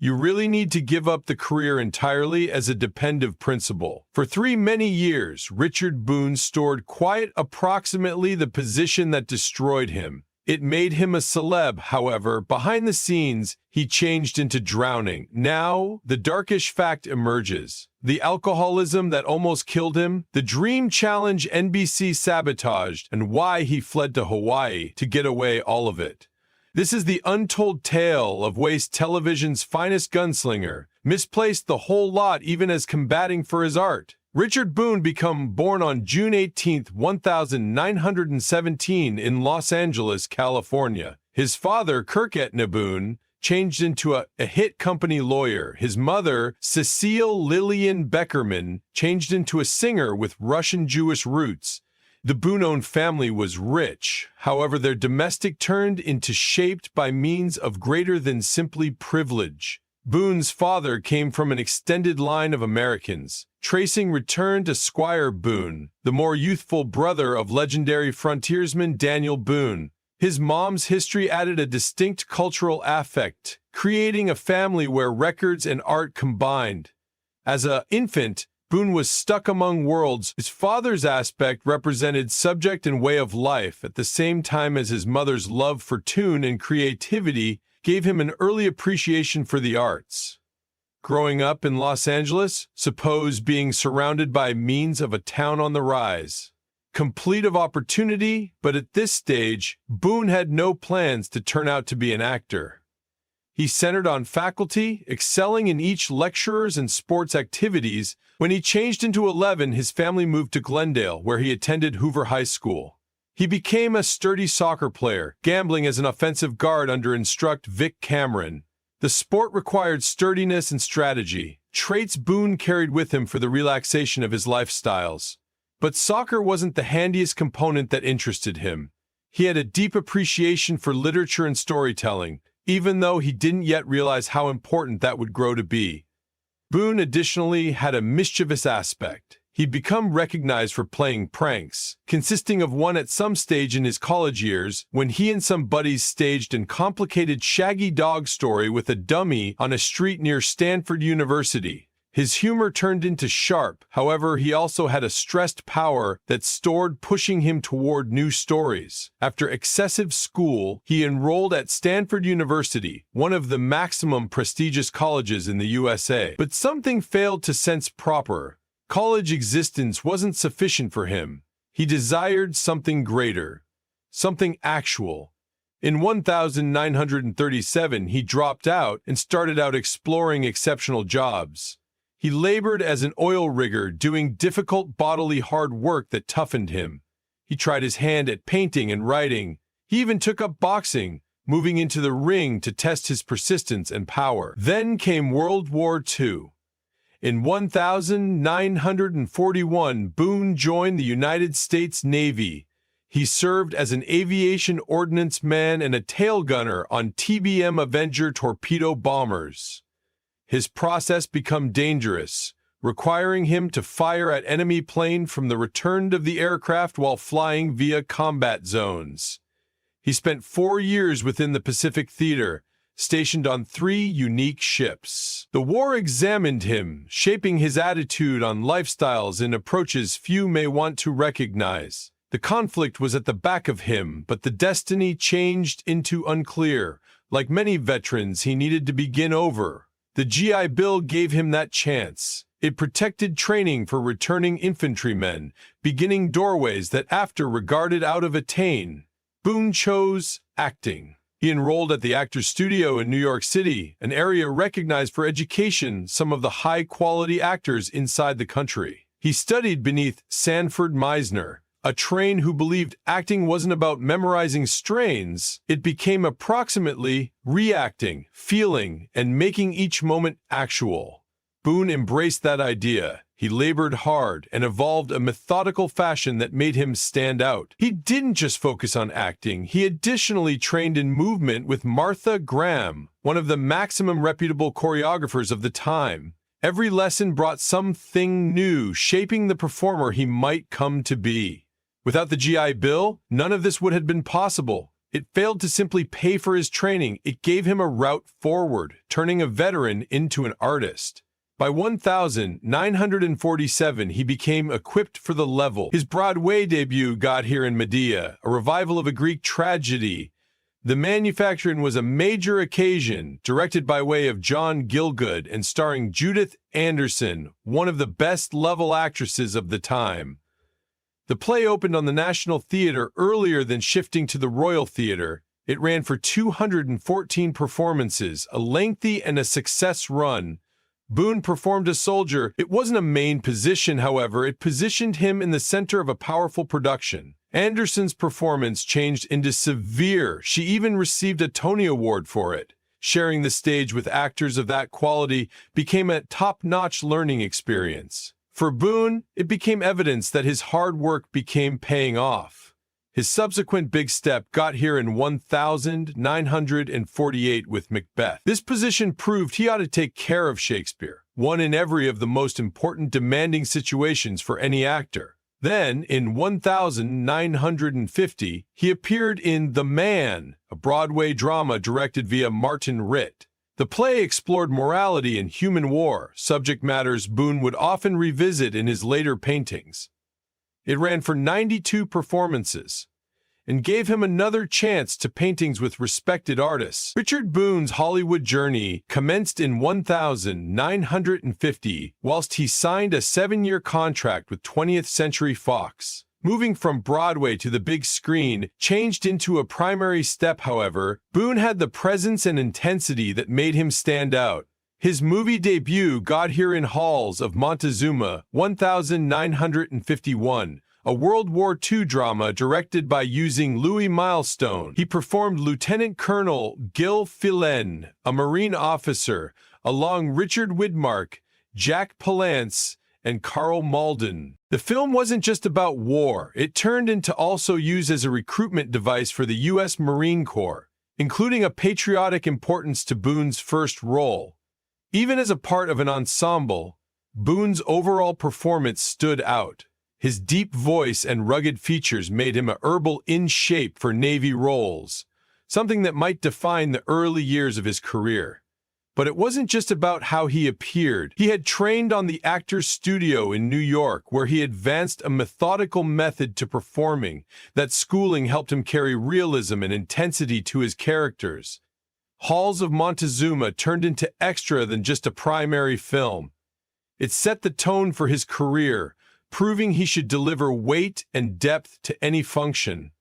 You really need to give up the career entirely as a dependent principal. For many years, Richard Boone stored quiet approximately the position that destroyed him. It made him a celeb, however, behind the scenes, he changed into drowning. Now, the darkish fact emerges. The alcoholism that almost killed him, the dream challenge NBC sabotaged, and why he fled to Hawaii to get away all of it. This is the untold tale of waste television's finest gunslinger, misplaced the whole lot even as combating for his art. Richard Boone born on June 18, 1917 in Los Angeles, California. His father, Kirk Etna Boone, changed into a hit company lawyer. His mother, Cecile Lillian Beckerman, changed into a singer with Russian Jewish roots. The Boone-owned family was rich, however their domestic turned into shaped by means of greater than simply privilege. Boone's father came from an extended line of Americans, tracing return to Squire Boone, the more youthful brother of legendary frontiersman Daniel Boone. His mom's history added a distinct cultural affect, creating a family where records and art combined. As an infant, Boone was stuck among worlds. His father's aspect represented subject and way of life at the same time as his mother's love for tune and creativity gave him an early appreciation for the arts. Growing up in Los Angeles, suppose being surrounded by means of a town on the rise, complete of opportunity, but at this stage, Boone had no plans to turn out to be an actor. He centered on faculty, excelling in each lecturers and sports activities. When he changed into 11, his family moved to Glendale, where he attended Hoover High School. He became a sturdy soccer player, gambling as an offensive guard under instructor Vic Cameron. The sport required sturdiness and strategy, traits Boone carried with him for the relaxation of his lifestyles. But soccer wasn't the handiest component that interested him. He had a deep appreciation for literature and storytelling, even though he didn't yet realize how important that would grow to be. Boone additionally had a mischievous aspect. He'd become recognized for playing pranks, consisting of one at some stage in his college years when he and some buddies staged a complicated shaggy dog story with a dummy on a street near Stanford University. His humor turned into sharp, however he also had a stressed power that stored pushing him toward new stories. After excessive school, he enrolled at Stanford University, one of the maximum prestigious colleges in the USA. But something failed to sense proper. College existence wasn't sufficient for him. He desired something greater, something actual. In 1937, he dropped out and started out exploring exceptional jobs. He labored as an oil rigger, doing difficult bodily hard work that toughened him. He tried his hand at painting and writing. He even took up boxing, moving into the ring to test his persistence and power. Then came World War II. In 1941, Boone joined the United States Navy. He served as an aviation ordnance man and a tail gunner on TBM Avenger torpedo bombers. His process became dangerous, requiring him to fire at enemy plane from the return of the aircraft while flying via combat zones. He spent 4 years within the Pacific Theater, stationed on 3 unique ships. The war examined him, shaping his attitude on lifestyles and approaches few may want to recognize. The conflict was at the back of him, but the destiny changed into unclear. Like many veterans, he needed to begin over. The GI Bill gave him that chance. It protected training for returning infantrymen, beginning doorways that after regarded out of attain. Boone chose acting. He enrolled at the Actors Studio in New York City, an area recognized for education some of the high-quality actors inside the country. He studied beneath Sanford Meisner, a trainee who believed acting wasn't about memorizing strains. It became approximately reacting, feeling, and making each moment actual. Boone embraced that idea. He labored hard and evolved a methodical fashion that made him stand out. He didn't just focus on acting, he additionally trained in movement with Martha Graham, one of the maximum reputable choreographers of the time. Every lesson brought something new, shaping the performer he might come to be. Without the GI Bill, none of this would have been possible. It failed to simply pay for his training, it gave him a route forward, turning a veteran into an artist. By 1947, he became equipped for the level. His Broadway debut got here in Medea, a revival of a Greek tragedy. The manufacturing was a major occasion, directed by way of John Gielgud and starring Judith Anderson, one of the best level actresses of the time. The play opened on the National Theatre earlier than shifting to the Royal Theatre. It ran for 214 performances, a lengthy and a success run. Boone performed a soldier. It wasn't a main position, however, it positioned him in the center of a powerful production. Anderson's performance changed into severe. She even received a Tony Award for it. Sharing the stage with actors of that quality became a top-notch learning experience. For Boone, it became evidence that his hard work became paying off. His subsequent big step got here in 1948 with Macbeth. This position proved he ought to take care of Shakespeare, one in every of the most important demanding situations for any actor. Then, in 1950, he appeared in The Man, a Broadway drama directed via Martin Ritt. The play explored morality and human war, subject matters Boone would often revisit in his later paintings. It ran for 92 performances and gave him another chance to paintings with respected artists. Richard Boone's Hollywood journey commenced in 1950 whilst he signed a 7-year contract with 20th Century Fox. Moving from Broadway to the big screen changed into a primary step, however. Boone had the presence and intensity that made him stand out. His movie debut got here in Halls of Montezuma, 1951, a World War II drama directed by using Louis Milestone. He performed Lieutenant Colonel Gil Fillen, a Marine officer, along Richard Widmark, Jack Palance, and Carl Malden. The film wasn't just about war, it turned into also used as a recruitment device for the U.S. Marine Corps, including a patriotic importance to Boone's first role. Even as a part of an ensemble, Boone's overall performance stood out. His deep voice and rugged features made him a herbal in shape for Navy roles, something that might define the early years of his career. But it wasn't just about how he appeared. He had trained on the Actors Studio in New York, where he advanced a methodical method to performing. That schooling helped him carry realism and intensity to his characters. Halls of Montezuma turned into extra than just a primary film. It set the tone for his career, proving he should deliver weight and depth to any function.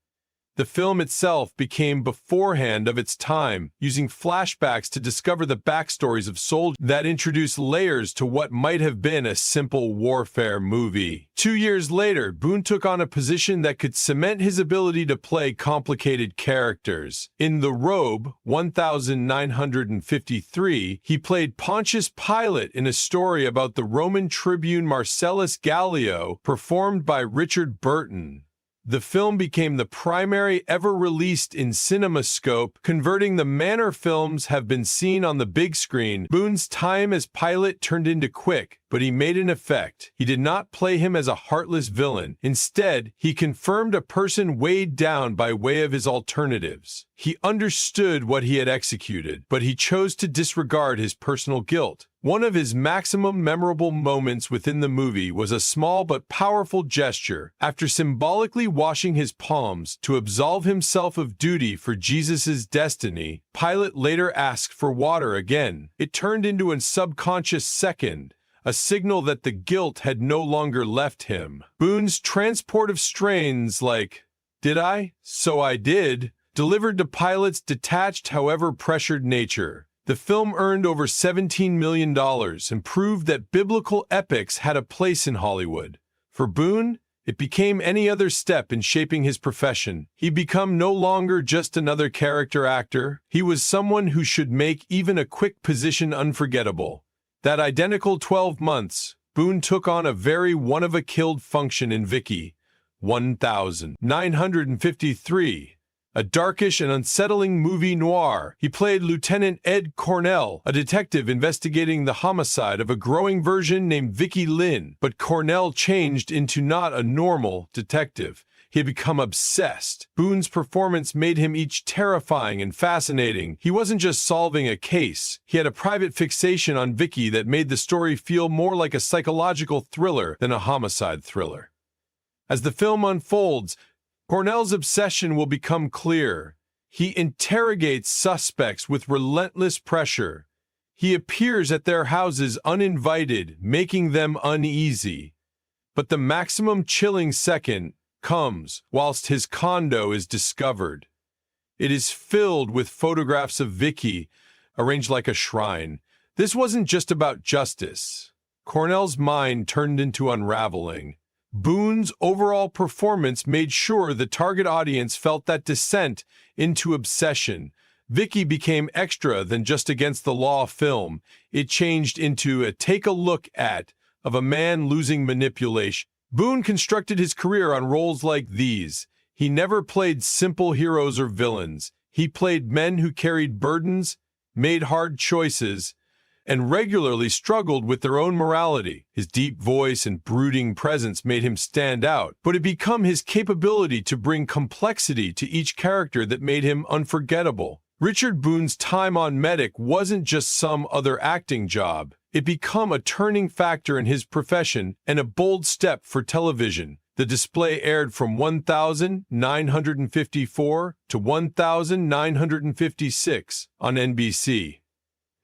The film itself became beforehand of its time, using flashbacks to discover the backstories of soldiers that introduced layers to what might have been a simple warfare movie. 2 years later, Boone took on a position that could cement his ability to play complicated characters. In The Robe, 1953, he played Pontius Pilate in a story about the Roman tribune Marcellus Gallio, performed by Richard Burton. The film became the primary ever released in CinemaScope, converting the manner films have been seen on the big screen. Boone's time as Pilate turned into quick, but he made an effect. He did not play him as a heartless villain. Instead, he confirmed a person weighed down by way of his alternatives. He understood what he had executed, but he chose to disregard his personal guilt. One of his maximum memorable moments within the movie was a small but powerful gesture. After symbolically washing his palms to absolve himself of duty for Jesus' destiny, Pilate later asked for water again. It turned into a subconscious second, a signal that the guilt had no longer left him. Boone's transportive strains like, "Did I? So I did," delivered to Pilate's detached, however pressured nature. The film earned over $17 million and proved that biblical epics had a place in Hollywood. For Boone, it became any other step in shaping his profession. He became no longer just another character actor. He was someone who should make even a quick position unforgettable. That identical 12 months, Boone took on a very one-of-a-kind function in Vicky, 1953. A darkish and unsettling movie noir. He played Lieutenant Ed Cornell, a detective investigating the homicide of a growing version named Vicky Lynn. But Cornell changed into not a normal detective. He had become obsessed. Boone's performance made him each terrifying and fascinating. He wasn't just solving a case. He had a private fixation on Vicky that made the story feel more like a psychological thriller than a homicide thriller. As the film unfolds, Cornell's obsession will become clear. He interrogates suspects with relentless pressure. He appears at their houses uninvited, making them uneasy. But the maximum chilling second comes whilst his condo is discovered. It is filled with photographs of Vicky, arranged like a shrine. This wasn't just about justice. Cornell's mind turned into unraveling. Boone's overall performance made sure the target audience felt that descent into obsession. Vicky became extra than just against the law film. It changed into a take a look at of a man losing manipulation. Boone constructed his career on roles like these. He never played simple heroes or villains. He played men who carried burdens, made hard choices, and regularly struggled with their own morality. His deep voice and brooding presence made him stand out, but it became his capability to bring complexity to each character that made him unforgettable. Richard Boone's time on Medic wasn't just some other acting job. It became a turning factor in his profession and a bold step for television. The display aired from 1954 to 1956 on NBC.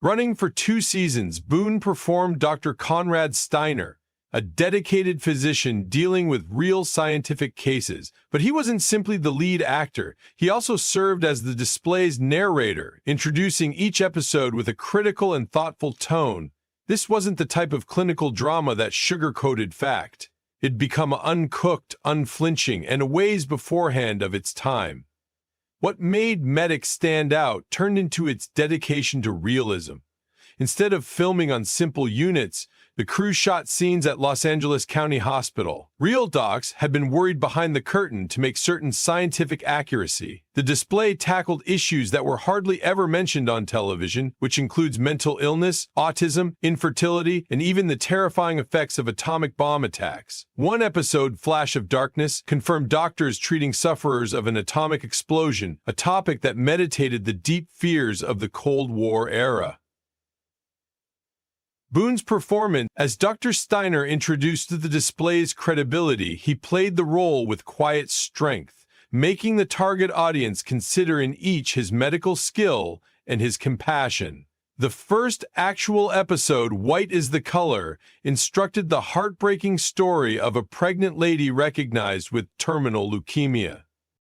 Running for 2 seasons, Boone performed Dr. Conrad Steiner, a dedicated physician dealing with real scientific cases. But he wasn't simply the lead actor. He also served as the display's narrator, introducing each episode with a critical and thoughtful tone. This wasn't the type of clinical drama that sugar-coated fact. It'd become uncooked, unflinching, and a ways beforehand of its time. What made Medic stand out turned into its dedication to realism. Instead of filming on simple units, the crew shot scenes at Los Angeles County Hospital. Real docs had been worried behind the curtain to make certain scientific accuracy. The display tackled issues that were hardly ever mentioned on television, which includes mental illness, autism, infertility, and even the terrifying effects of atomic bomb attacks. One episode, Flash of Darkness, confirmed doctors treating sufferers of an atomic explosion, a topic that meditated the deep fears of the Cold War era. Boone's performance as Dr. Steiner introduced the display's credibility. He played the role with quiet strength, making the target audience consider in each his medical skill and his compassion. The first actual episode, White is the Color, instructed the heartbreaking story of a pregnant lady recognized with terminal leukemia.